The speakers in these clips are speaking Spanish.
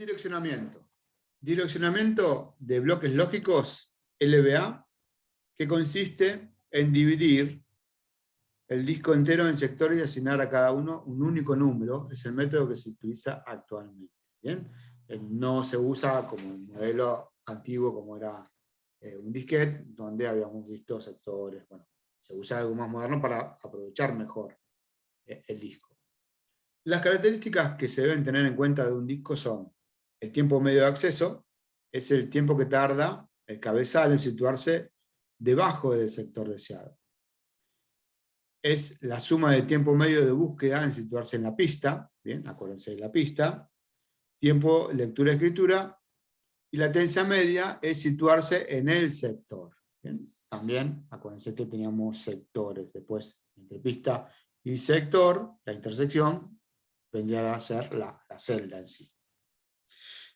direccionamiento. Direccionamiento de bloques lógicos, LBA, que consiste en dividir el disco entero en sectores y asignar a cada uno un único número. Es el método que se utiliza actualmente. ¿Bien? No se usa como un modelo antiguo como era un disquete, donde habíamos visto sectores. Bueno, se usa algo más moderno para aprovechar mejor el disco. Las características que se deben tener en cuenta de un disco son el tiempo medio de acceso, es el tiempo que tarda el cabezal en situarse debajo del sector deseado. Es la suma de tiempo medio de búsqueda en situarse en la pista, bien, acuérdense de la pista, tiempo lectura-escritura, y latencia media es situarse en el sector. Bien. También, acuérdense que teníamos sectores, después entre pista y sector, la intersección vendría a ser la celda en sí.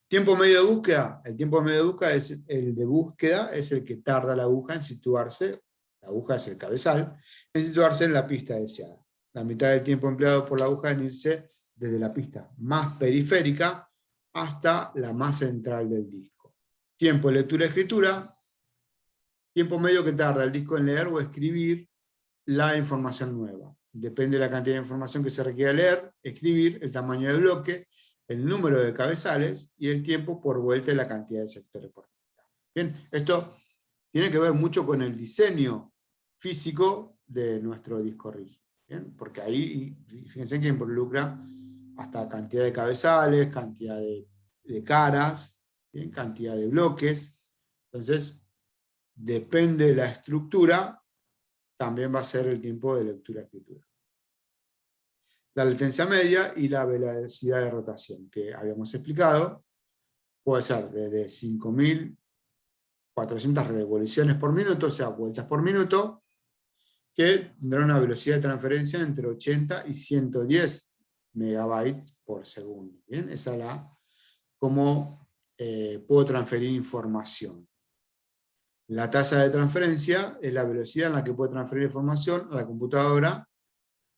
Tiempo medio de búsqueda, el tiempo medio de búsqueda es el de búsqueda, es el que tarda la aguja en situarse, la aguja es el cabezal, en situarse en la pista deseada. La mitad del tiempo empleado por la aguja en irse desde la pista más periférica hasta la más central del disco. Tiempo de lectura-escritura, tiempo medio que tarda el disco en leer o escribir la información nueva. Depende de la cantidad de información que se requiera leer, escribir, el tamaño del bloque, el número de cabezales y el tiempo por vuelta y la cantidad de sectores por vuelta. Bien, esto tiene que ver mucho con el diseño físico de nuestro disco rígido. Bien, porque ahí, fíjense que involucra hasta cantidad de cabezales, cantidad de caras, bien, cantidad de bloques. Entonces, depende de la estructura, también va a ser el tiempo de lectura-escritura. La latencia media y la velocidad de rotación, que habíamos explicado, puede ser desde 5.400 revoluciones por minuto, o sea, vueltas por minuto, que tendrá una velocidad de transferencia entre 80 y 110 megabytes por segundo. ¿Bien? Esa es la cómo puedo transferir información. La tasa de transferencia es la velocidad en la que puedo transferir información a la computadora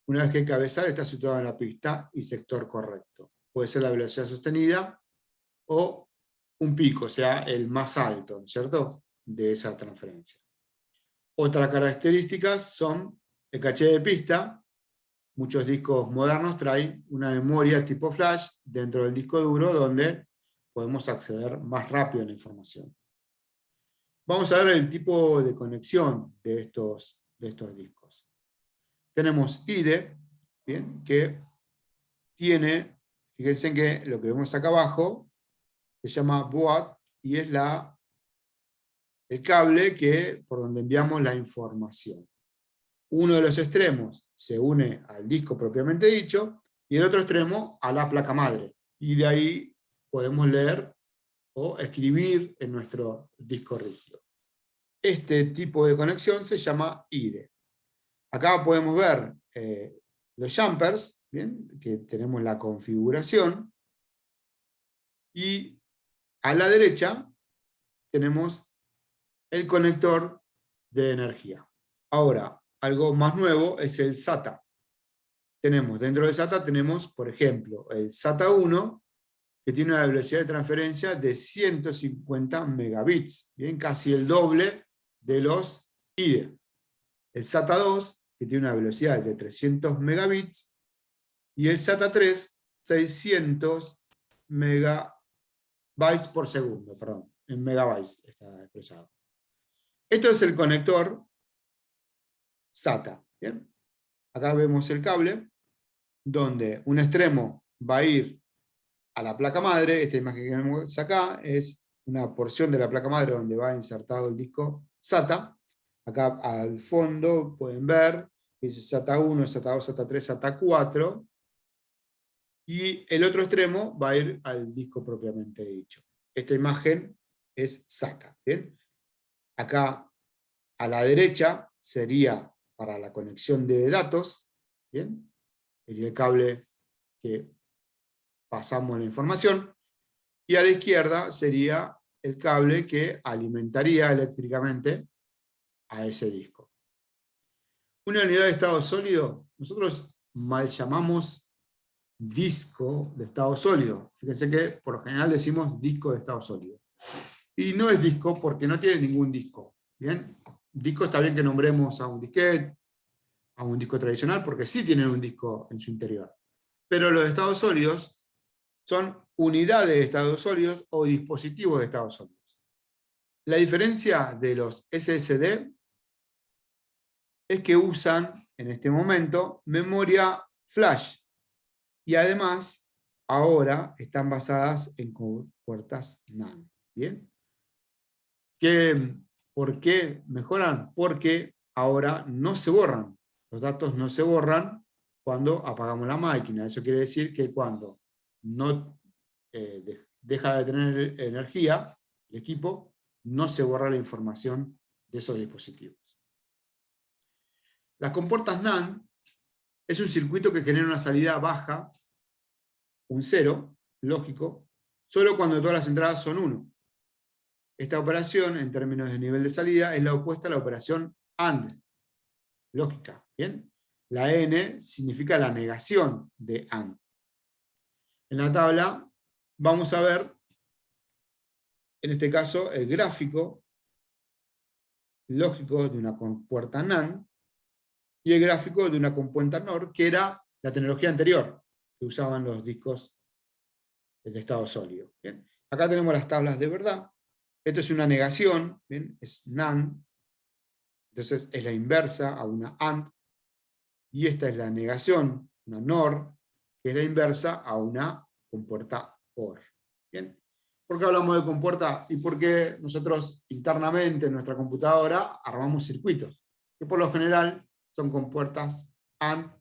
una vez que el cabezal está situado en la pista y sector correcto. Puede ser la velocidad sostenida o un pico, o sea, el más alto, ¿cierto?, de esa transferencia. Otras características son el caché de pista. Muchos discos modernos traen una memoria tipo flash dentro del disco duro donde podemos acceder más rápido a la información. Vamos a ver el tipo de conexión de estos discos. Tenemos IDE, ¿bien?, que tiene, fíjense que lo que vemos acá abajo, se llama board, y es el cable por donde enviamos la información. Uno de los extremos se une al disco propiamente dicho, y el otro extremo a la placa madre. Y de ahí podemos leer o escribir en nuestro disco rígido. Este tipo de conexión se llama IDE. Acá podemos ver los jumpers, ¿bien?, que tenemos la configuración, y a la derecha tenemos el conector de energía. Ahora, algo más nuevo es el SATA. Dentro del SATA tenemos, por ejemplo, el SATA 1, que tiene una velocidad de transferencia de 150 megabits, ¿bien?, casi el doble de los IDE. El SATA 2, que tiene una velocidad de 300 megabits, y el SATA 3, 600 megabytes por segundo, perdón, en megabytes está expresado. Esto es el conector SATA. ¿Bien? Acá vemos el cable, donde un extremo va a ir a la placa madre. Esta imagen que vemos acá es una porción de la placa madre donde va insertado el disco SATA. Acá al fondo pueden ver que dice SATA 1, SATA 2, SATA 3, SATA 4. Y el otro extremo va a ir al disco propiamente dicho. Esta imagen es SATA. ¿Bien? Acá a la derecha sería para la conexión de datos. ¿Bien? El cable que pasamos la información. Y a la izquierda sería el cable que alimentaría eléctricamente a ese disco. Una unidad de estado sólido, nosotros mal llamamos disco de estado sólido. Fíjense que por lo general decimos disco de estado sólido. Y no es disco porque no tiene ningún disco. ¿Bien? Disco está bien que nombremos a un disquete, a un disco tradicional, porque sí tienen un disco en su interior. Pero los estados sólidos son unidades de estados sólidos o dispositivos de estados sólidos. La diferencia de los SSD es que usan, en este momento, memoria flash. Y además, ahora están basadas en compuertas NAND. ¿Bien? ¿Por qué mejoran? Porque ahora no se borran. Los datos no se borran cuando apagamos la máquina. Eso quiere decir que cuando no deja de tener energía, el equipo, no se borra la información de esos dispositivos. Las compuertas NAND es un circuito que genera una salida baja, un 0, lógico, solo cuando todas las entradas son 1. Esta operación, en términos de nivel de salida, es la opuesta a la operación AND, lógica. ¿Bien? La N significa la negación de AND. En la tabla vamos a ver, en este caso, el gráfico lógico de una compuerta NAND y el gráfico de una compuerta NOR, que era la tecnología anterior que usaban los discos de estado sólido. ¿Bien? Acá tenemos las tablas de verdad. Esto es una negación, ¿bien? Es NAND, entonces es la inversa a una AND, y esta es la negación, una NOR, que es la inversa a una compuerta OR. ¿Bien? ¿Por qué hablamos de compuerta? Y por qué nosotros internamente en nuestra computadora armamos circuitos, que por lo general son compuertas AND,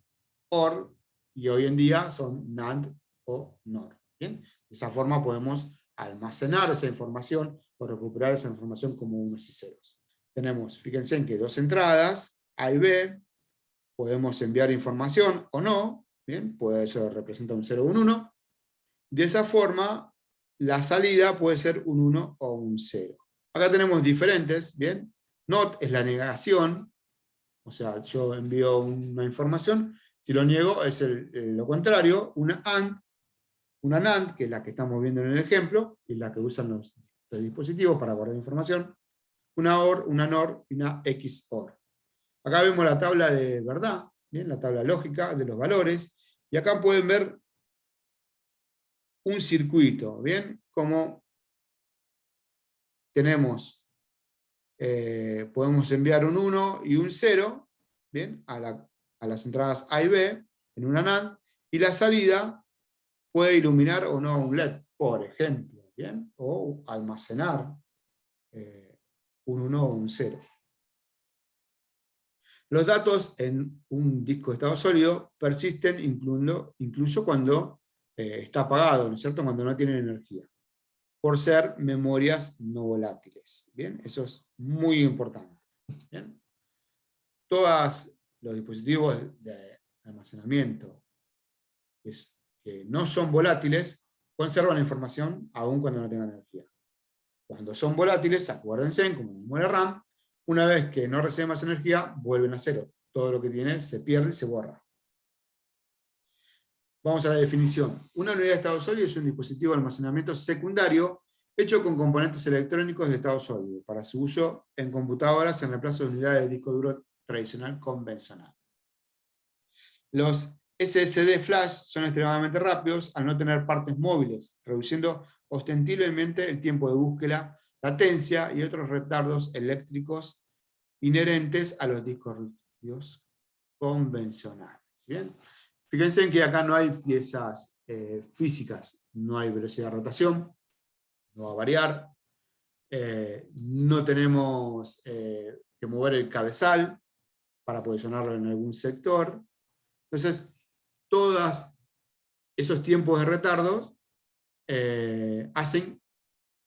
OR, y hoy en día son NAND o NOR. ¿Bien? De esa forma podemos almacenar esa información o recuperar esa información como unos y ceros. Tenemos, fíjense en que dos entradas, A y B, podemos enviar información o no, ¿bien? Eso representa un 0 o un 1. De esa forma, la salida puede ser un 1 o un 0. Acá tenemos diferentes, ¿bien? NOT es la negación, o sea, yo envío una información, si lo niego es lo contrario, una NAND, que es la que estamos viendo en el ejemplo, y la que usan los dispositivos para guardar información, una OR, una NOR y una XOR. Acá vemos la tabla de verdad, ¿bien? La tabla lógica de los valores, y acá pueden ver un circuito, ¿bien? Como tenemos, podemos enviar un 1 y un 0, ¿bien? A las entradas A y B en una NAND, y la salida puede iluminar o no un LED, por ejemplo, ¿bien? O almacenar un 1 o un 0. Los datos en un disco de estado sólido persisten incluso cuando está apagado, ¿no es cierto? Cuando no tienen energía, por ser memorias no volátiles. ¿Bien? Eso es muy importante. ¿Bien? Todos los dispositivos de almacenamiento que no son volátiles conservan la información aún cuando no tengan energía. Cuando son volátiles, acuérdense, como memoria RAM, una vez que no recibe más energía, vuelven a cero. Todo lo que tiene se pierde y se borra. Vamos a la definición. Una unidad de estado sólido es un dispositivo de almacenamiento secundario hecho con componentes electrónicos de estado sólido, para su uso en computadoras en reemplazo de unidades de disco duro tradicional convencional. Los SSD flash son extremadamente rápidos al no tener partes móviles, reduciendo ostensiblemente el tiempo de búsqueda, latencia y otros retardos eléctricos inherentes a los discos rígidos convencionales. ¿Bien? Fíjense en que acá no hay piezas físicas, no hay velocidad de rotación, no va a variar, no tenemos que mover el cabezal para posicionarlo en algún sector. Entonces, todos esos tiempos de retardos hacen,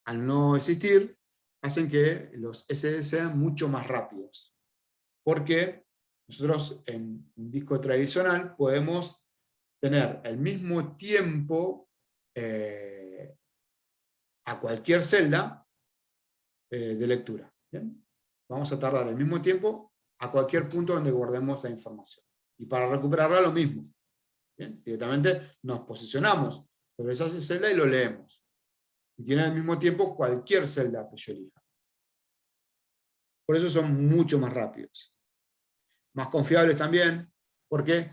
al no existir, hacen que los SD sean mucho más rápidos. Porque nosotros en un disco tradicional podemos tener el mismo tiempo a cualquier celda de lectura. ¿Bien? Vamos a tardar el mismo tiempo a cualquier punto donde guardemos la información. Y para recuperarla lo mismo. ¿Bien? Directamente nos posicionamos sobre esa celda y lo leemos. Y tiene al mismo tiempo cualquier celda que yo elija. Por eso son mucho más rápidos. Más confiables también, porque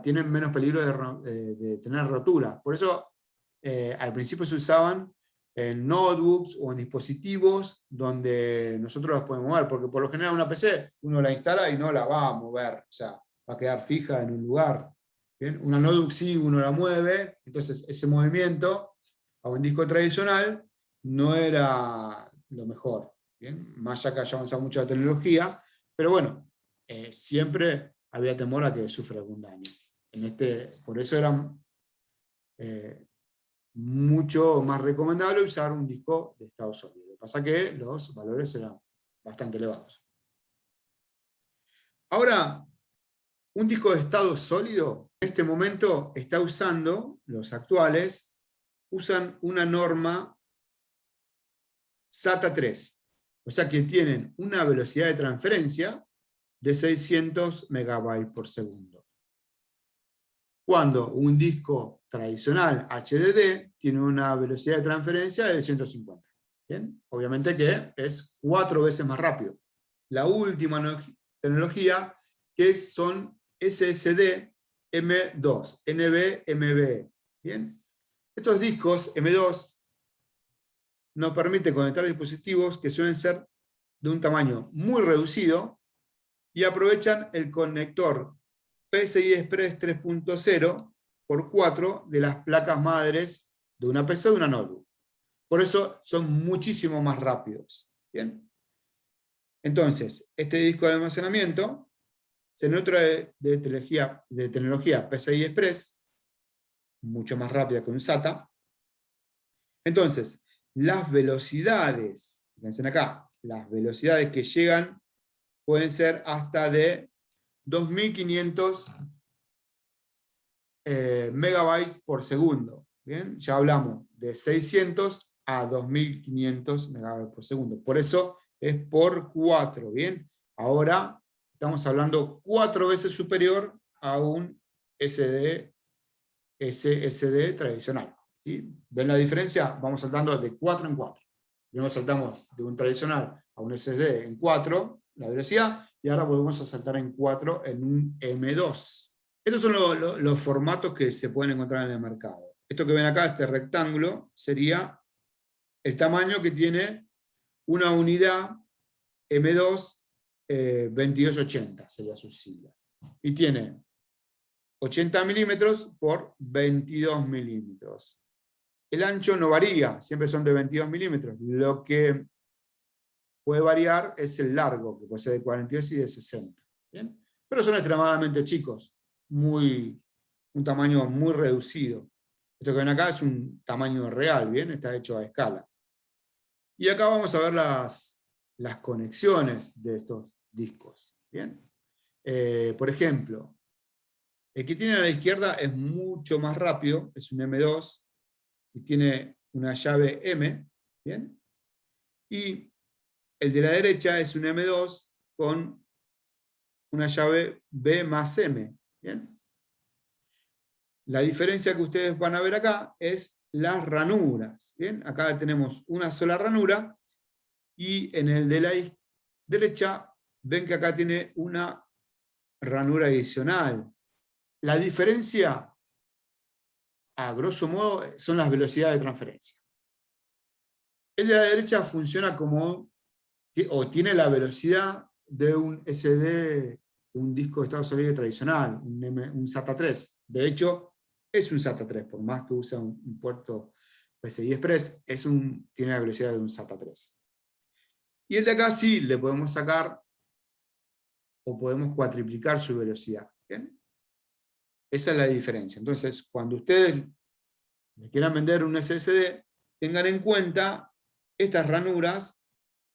tienen menos peligro de tener rotura. Por eso al principio se usaban en notebooks o en dispositivos donde nosotros los podemos mover, porque por lo general una PC uno la instala y no la va a mover, va a quedar fija en un lugar. ¿Bien? Una notebook sí uno la mueve, entonces ese movimiento a un disco tradicional no era lo mejor. ¿Bien? Más allá que haya avanzado mucho la tecnología, pero bueno, siempre había temor a que sufra algún daño. Por eso era mucho más recomendable usar un disco de estado sólido. Lo que pasa es que los valores eran bastante elevados. Ahora, un disco de estado sólido, en este momento está usando, los actuales, usan una norma SATA 3. O sea que tienen una velocidad de transferencia de 600 megabytes por segundo. Cuando un disco tradicional HDD tiene una velocidad de transferencia de 150. ¿Bien? Obviamente que es 4 veces más rápido. La última tecnología que son SSD M2, NVMe. ¿Bien? Estos discos M2 nos permiten conectar dispositivos que suelen ser de un tamaño muy reducido y aprovechan el conector PCI Express 3.0 por 4 de las placas madres de una PC o de una notebook. Por eso son muchísimo más rápidos. ¿Bien? Entonces, este disco de almacenamiento se nutre de tecnología PCI Express, mucho más rápida que un SATA. Entonces, las velocidades, fíjense acá, las velocidades que llegan pueden ser hasta de 2500 megabytes por segundo. ¿Bien? Ya hablamos de 600 a 2500 megabytes por segundo. Por eso es por 4. ¿Bien? Ahora estamos hablando 4 veces superior a un SSD tradicional. ¿Sí? ¿Ven la diferencia? Vamos saltando de 4 en 4. Primero saltamos de un tradicional a un SSD en 4, la velocidad, y ahora volvemos a saltar en 4 en un M2. Estos son los formatos que se pueden encontrar en el mercado. Esto que ven acá, este rectángulo, sería el tamaño que tiene una unidad M2 2280, sería sus siglas. Y tiene 80 milímetros por 22 milímetros. El ancho no varía, siempre son de 22 milímetros. Lo que puede variar es el largo, que puede ser de 42 y de 60. ¿Bien? Pero son extremadamente chicos, un tamaño muy reducido. Esto que ven acá es un tamaño real, ¿bien? Está hecho a escala. Y acá vamos a ver las conexiones de estos discos. ¿Bien? Por ejemplo, el que tiene a la izquierda es mucho más rápido, es un M2, y tiene una llave M, ¿bien? Y el de la derecha es un M2 con una llave B más M, ¿bien? La diferencia que ustedes van a ver acá es las ranuras, ¿bien? Acá tenemos una sola ranura, y en el de la derecha ven que acá tiene una ranura adicional. La diferencia, a grosso modo, son las velocidades de transferencia. El de la derecha funciona como, o tiene la velocidad de un SD, un disco de estado sólido tradicional, un SATA 3. De hecho, es un SATA 3, por más que usa un puerto PCI Express, tiene la velocidad de un SATA 3. Y el de acá sí le podemos sacar, o podemos cuatriplicar su velocidad. ¿Bien? Esa es la diferencia. Entonces, cuando ustedes les quieran vender un SSD, tengan en cuenta estas ranuras,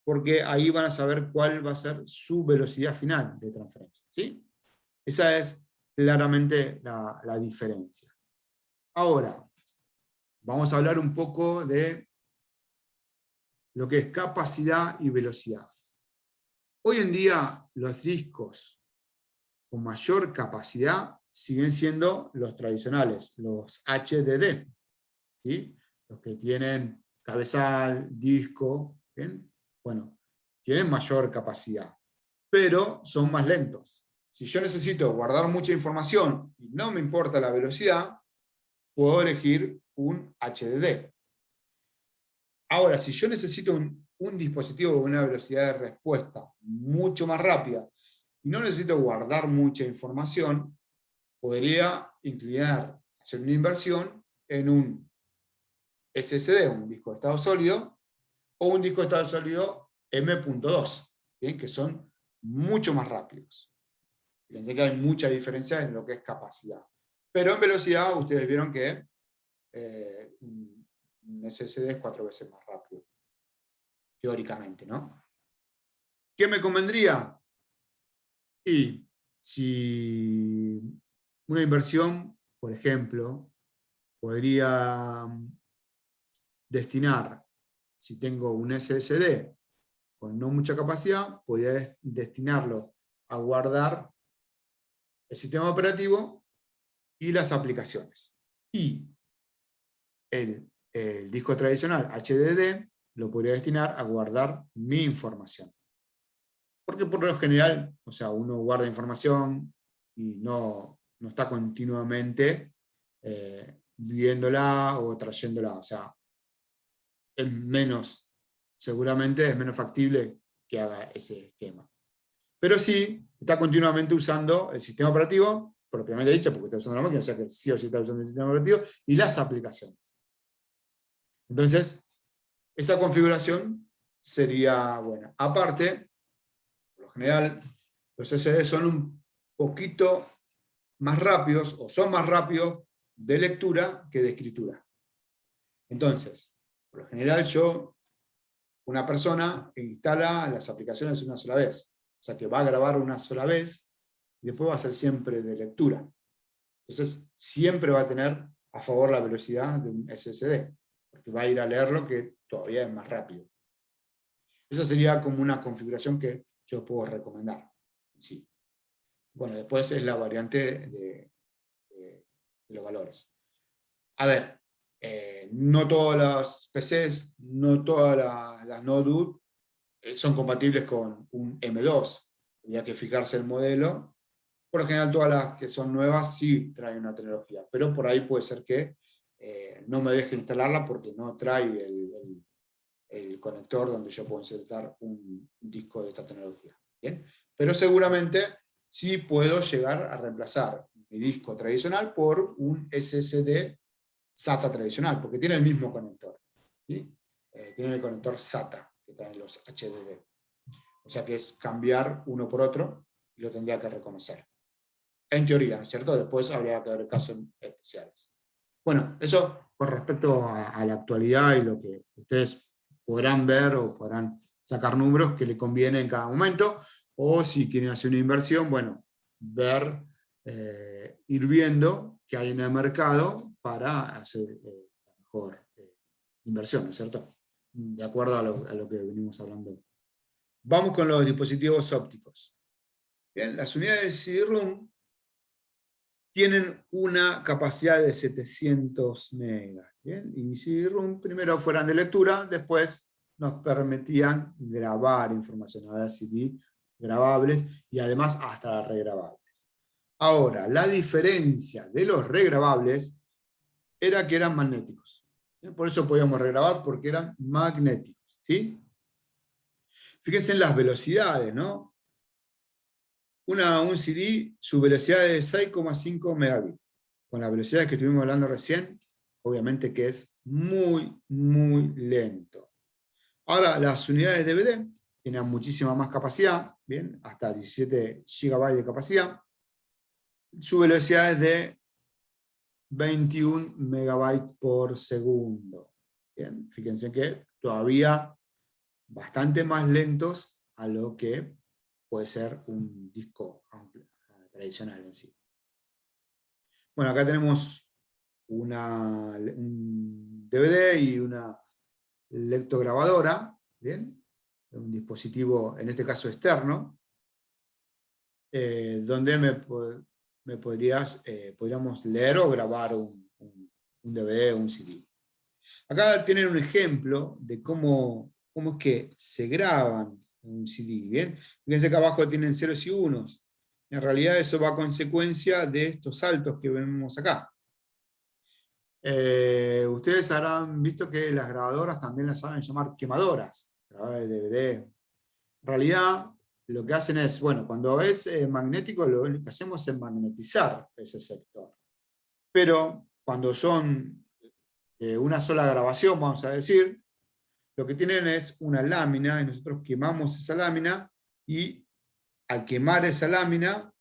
porque ahí van a saber cuál va a ser su velocidad final de transferencia. ¿Sí? Esa es claramente la diferencia. Ahora, vamos a hablar un poco de lo que es capacidad y velocidad. Hoy en día, los discos con mayor capacidad siguen siendo los tradicionales, los HDD, ¿sí? Los que tienen cabezal, disco, ¿bien? Bueno, tienen mayor capacidad, pero son más lentos. Si yo necesito guardar mucha información y no me importa la velocidad, puedo elegir un HDD. Ahora, si yo necesito un dispositivo con una velocidad de respuesta mucho más rápida y no necesito guardar mucha información, podría inclinar, hacer una inversión en un SSD, un disco de estado sólido, o un disco de estado sólido M.2, que son mucho más rápidos. Fíjense que hay mucha diferencia en lo que es capacidad. Pero en velocidad, ustedes vieron que un SSD es 4 veces más rápido, teóricamente, ¿no? ¿Qué me convendría? Y si una inversión, por ejemplo, podría destinar, si tengo un SSD con no mucha capacidad, podría destinarlo a guardar el sistema operativo y las aplicaciones. Y el disco tradicional HDD lo podría destinar a guardar mi información. Porque por lo general, o sea, uno guarda información y no está continuamente viéndola o trayéndola. O sea, es menos, seguramente es menos factible que haga ese esquema. Pero sí, está continuamente usando el sistema operativo, propiamente dicho, porque está usando la máquina, o sea que sí o sí está usando el sistema operativo, y las aplicaciones. Entonces, esa configuración sería buena. Aparte, por lo general, los SSD son un poquito más rápidos, o son más rápidos de lectura que de escritura. Entonces, por lo general una persona instala las aplicaciones una sola vez. O sea que va a grabar una sola vez y después va a ser siempre de lectura. Entonces, siempre va a tener a favor la velocidad de un SSD, porque va a ir a leerlo que todavía es más rápido. Esa sería como una configuración que yo puedo recomendar. Sí. Bueno, después es la variante de los valores. A ver, no todas las PCs, no todas las notebooks son compatibles con un M2. Habría que fijarse el modelo. Por lo general, todas las que son nuevas sí traen una tecnología, pero por ahí puede ser que no me deje instalarla porque no trae el conector donde yo puedo insertar un disco de esta tecnología. ¿Bien? Pero seguramente sí puedo llegar a reemplazar mi disco tradicional por un SSD SATA tradicional, porque tiene el mismo conector. ¿Sí? Tiene el conector SATA que traen los HDD. O sea que es cambiar uno por otro y lo tendría que reconocer. En teoría, ¿no es cierto? Después habría que ver casos especiales. Bueno, eso con respecto a la actualidad y lo que ustedes podrán ver o podrán sacar números que le conviene en cada momento, o si quieren hacer una inversión, bueno, ver, ir viendo qué hay en el mercado para hacer la mejor inversión, ¿no es cierto? De acuerdo a lo que venimos hablando. Vamos con los dispositivos ópticos. Bien, las unidades de CD-ROOM tienen una capacidad de 700 megas. ¿Bien? Y CD-ROOM primero fueran de lectura, después nos permitían grabar información, a CD grabables y además hasta regrabables. Ahora, la diferencia de los regrabables era que eran magnéticos. Por eso podíamos regrabar, porque eran magnéticos. ¿Sí? Fíjense en las velocidades, ¿no? Un CD, su velocidad es 6,5 megabits. Con las velocidades que estuvimos hablando recién, obviamente que es muy, muy lento. Ahora, las unidades de DVD tienen muchísima más capacidad, ¿bien? Hasta 17 GB de capacidad. Su velocidad es de 21 megabytes por segundo. Bien, fíjense que todavía bastante más lentos a lo que puede ser un disco tradicional en sí. Bueno, acá tenemos un DVD y una lectograbadora, ¿bien? Un dispositivo, en este caso externo, donde podríamos leer o grabar un DVD o un CD. Acá tienen un ejemplo de cómo es que se graban un CD, ¿bien? Fíjense que abajo tienen ceros y unos. En realidad eso va a consecuencia de estos saltos que vemos acá. Ustedes habrán visto que las grabadoras también las saben llamar quemadoras, grabadoras de DVD. En realidad, lo que hacen es, bueno, cuando es magnético, lo que hacemos es magnetizar ese sector. Pero cuando son una sola grabación, vamos a decir, lo que tienen es una lámina, y nosotros quemamos esa lámina, y al quemar esa lámina,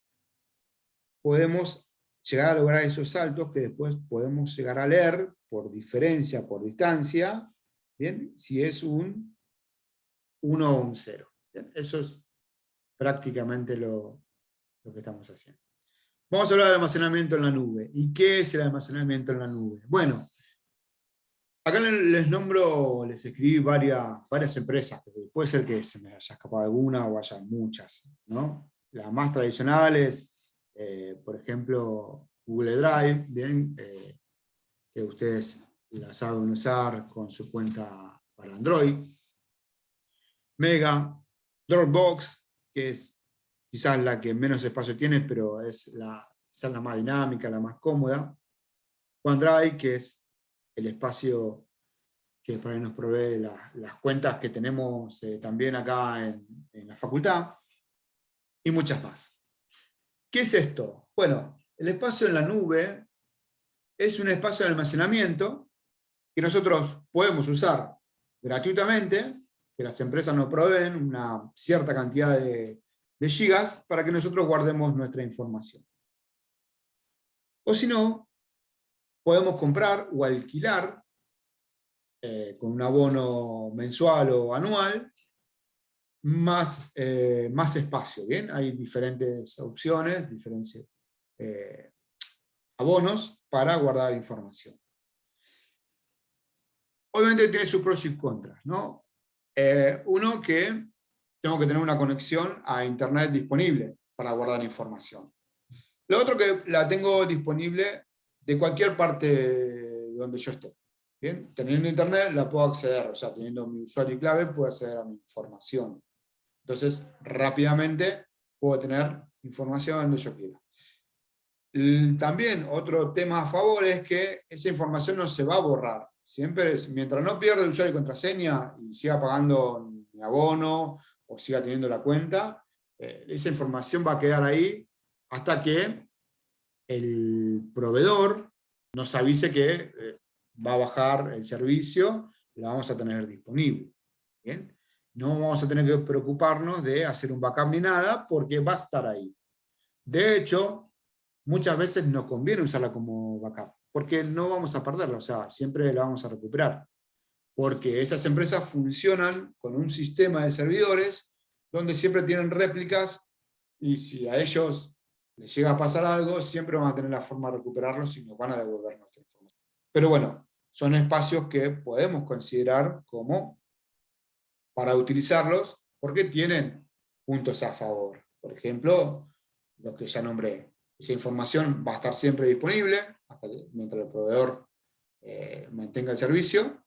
podemos llegar a lograr esos saltos que después podemos llegar a leer por diferencia, por distancia, ¿bien? Si es un 1 o un 0. ¿Bien? Eso es prácticamente lo que estamos haciendo. Vamos a hablar del almacenamiento en la nube. ¿Y qué es el almacenamiento en la nube? Bueno, acá les nombro, les escribí varias empresas, puede ser que se me haya escapado alguna o haya muchas, ¿no? Las más tradicionales, por ejemplo, Google Drive, ¿bien? Que ustedes la saben usar con su cuenta para Android. Mega, Dropbox, que es quizás la que menos espacio tiene, pero es quizás la más dinámica, la más cómoda. OneDrive, que es el espacio que por ahí nos provee las cuentas que tenemos también acá en la facultad, y muchas más. ¿Qué es esto? Bueno, el espacio en la nube es un espacio de almacenamiento que nosotros podemos usar gratuitamente, que las empresas nos proveen una cierta cantidad de gigas para que nosotros guardemos nuestra información. O si no, podemos comprar o alquilar con un abono mensual o anual más espacio, ¿bien? Hay diferentes opciones, diferentes abonos para guardar información. Obviamente tiene sus pros y contras, ¿no? Uno, que tengo que tener una conexión a internet disponible para guardar información. Lo otro, que la tengo disponible de cualquier parte donde yo esté. ¿Bien? Teniendo internet la puedo acceder, o sea, teniendo mi usuario y clave puedo acceder a mi información. Entonces, rápidamente puedo tener información donde yo quiera. También otro tema a favor es que esa información no se va a borrar. Siempre, mientras no pierda el usuario y contraseña y siga pagando mi abono o siga teniendo la cuenta, esa información va a quedar ahí hasta que el proveedor nos avise que va a bajar el servicio y la vamos a tener disponible. ¿Bien? No vamos a tener que preocuparnos de hacer un backup ni nada, porque va a estar ahí. De hecho, muchas veces nos conviene usarla como backup, porque no vamos a perderla, o sea, siempre la vamos a recuperar. Porque esas empresas funcionan con un sistema de servidores donde siempre tienen réplicas, y si a ellos les llega a pasar algo, siempre van a tener la forma de recuperarlos y nos van a devolver nuestra información. Pero bueno, son espacios que podemos considerar como para utilizarlos, porque tienen puntos a favor. Por ejemplo, los que ya nombré. Esa información va a estar siempre disponible mientras el proveedor mantenga el servicio,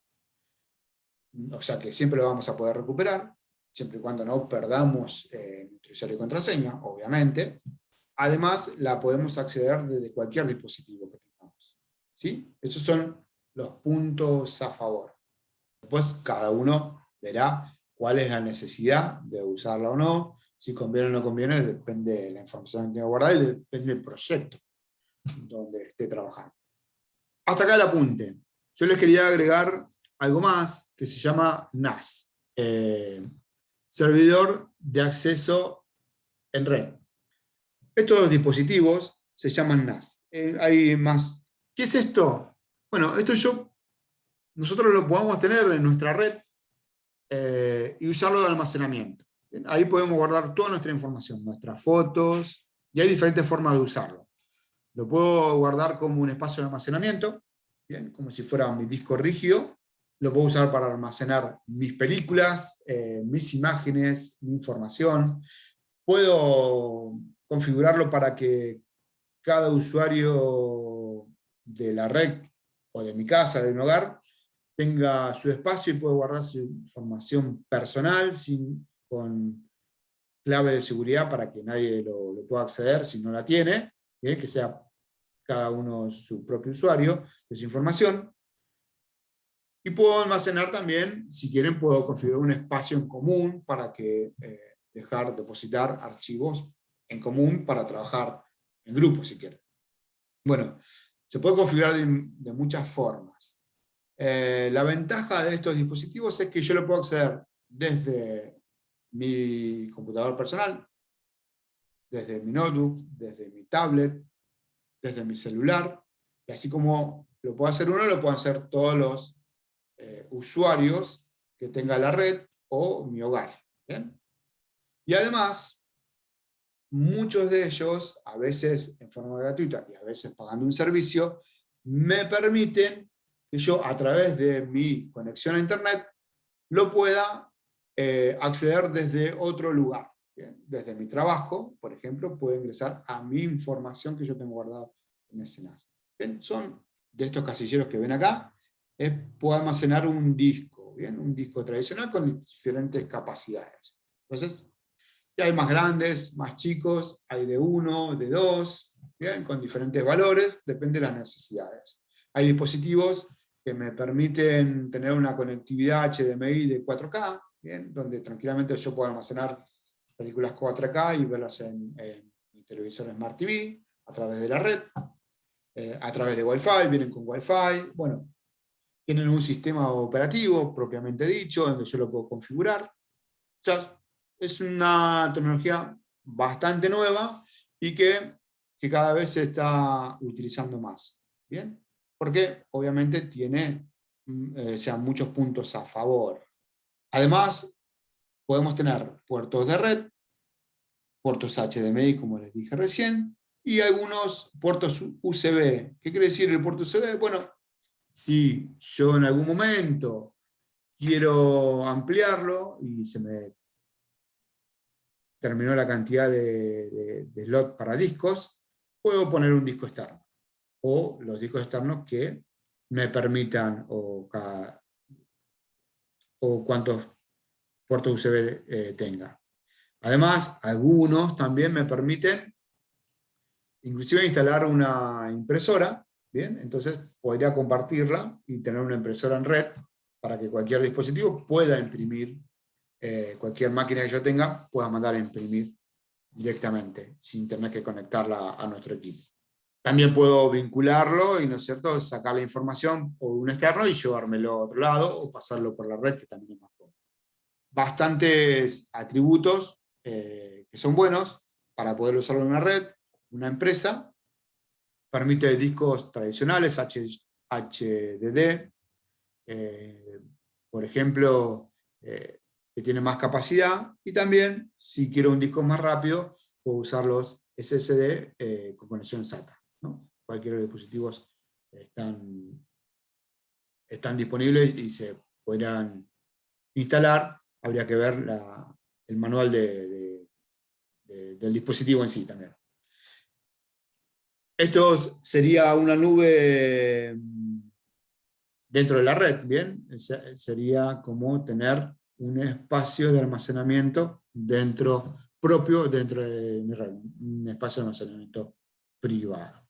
o sea que siempre lo vamos a poder recuperar, siempre y cuando no perdamos nuestro usuario y contraseña, obviamente. Además, la podemos acceder desde cualquier dispositivo que tengamos. ¿Sí? Esos son los puntos a favor. Después cada uno verá cuál es la necesidad de usarla o no, si conviene o no conviene, depende de la información que tenga guardada y depende del proyecto donde esté trabajando. Hasta acá el apunte. Yo les quería agregar algo más que se llama NAS, servidor de acceso en red. Estos dispositivos se llaman NAS. Hay más. ¿Qué es esto? Bueno, esto nosotros lo podemos tener en nuestra red y usarlo de almacenamiento. ¿Bien? Ahí podemos guardar toda nuestra información, nuestras fotos, y hay diferentes formas de usarlo. Lo puedo guardar como un espacio de almacenamiento, ¿bien? Como si fuera mi disco rígido. Lo puedo usar para almacenar mis películas, mis imágenes, mi información. Puedo configurarlo para que cada usuario de la red, o de mi casa, de mi hogar, tenga su espacio y pueda guardar su información personal con clave de seguridad para que nadie lo pueda acceder si no la tiene, ¿bien? Que sea cada uno su propio usuario de su información. Y puedo almacenar también, si quieren, puedo configurar un espacio en común para que depositar archivos en común para trabajar en grupo, si quieren. Bueno, se puede configurar de muchas formas. La ventaja de estos dispositivos es que yo lo puedo acceder desde mi computador personal, desde mi notebook, desde mi tablet, desde mi celular, y así como lo puede hacer uno, lo pueden hacer todos los usuarios que tenga la red o mi hogar. ¿Bien? Y además, muchos de ellos, a veces en forma gratuita y a veces pagando un servicio, me permiten que yo a través de mi conexión a internet lo pueda acceder desde otro lugar. ¿Bien? Desde mi trabajo, por ejemplo, puedo ingresar a mi información que yo tengo guardada en ese NAS. ¿Bien? Son de estos casilleros que ven acá, puedo almacenar un disco, ¿bien? Un disco tradicional con diferentes capacidades. Entonces, ya hay más grandes, más chicos, hay de 1, de 2, ¿bien? Con diferentes valores, depende de las necesidades. Hay dispositivos que me permiten tener una conectividad HDMI de 4K, ¿bien? Donde tranquilamente yo puedo almacenar películas 4K y verlas en mi televisor Smart TV, a través de la red, a través de Wi-Fi, vienen con Wi-Fi, bueno, tienen un sistema operativo propiamente dicho, donde yo lo puedo configurar. O sea, es una tecnología bastante nueva y que cada vez se está utilizando más. ¿Bien? Porque obviamente tiene muchos puntos a favor. Además, podemos tener puertos de red, puertos HDMI, como les dije recién, y algunos puertos USB. ¿Qué quiere decir el puerto USB? Bueno, si yo en algún momento quiero ampliarlo y se me terminó la cantidad de slot para discos, puedo poner un disco externo. O los discos externos que me permitan, o cuántos puertos USB tenga. Además, algunos también me permiten inclusive instalar una impresora, ¿bien? Entonces podría compartirla y tener una impresora en red para que cualquier dispositivo pueda imprimir, cualquier máquina que yo tenga pueda mandar a imprimir directamente, sin tener que conectarla a nuestro equipo. También puedo vincularlo y, ¿no es cierto?, sacar la información por un externo y llevármelo a otro lado o pasarlo por la red, que también es más cómodo. Bastantes atributos que son buenos para poder usarlo en una red. Una empresa permite discos tradicionales, HDD, por ejemplo, que tiene más capacidad, y también, si quiero un disco más rápido, puedo usar los SSD con conexión SATA, ¿no? Cualquier dispositivos están disponibles y se podrán instalar. Habría que ver el manual del dispositivo en sí también. Esto sería una nube dentro de la red, ¿bien? Sería como tener un espacio de almacenamiento propio dentro de mi red, un espacio de almacenamiento privado.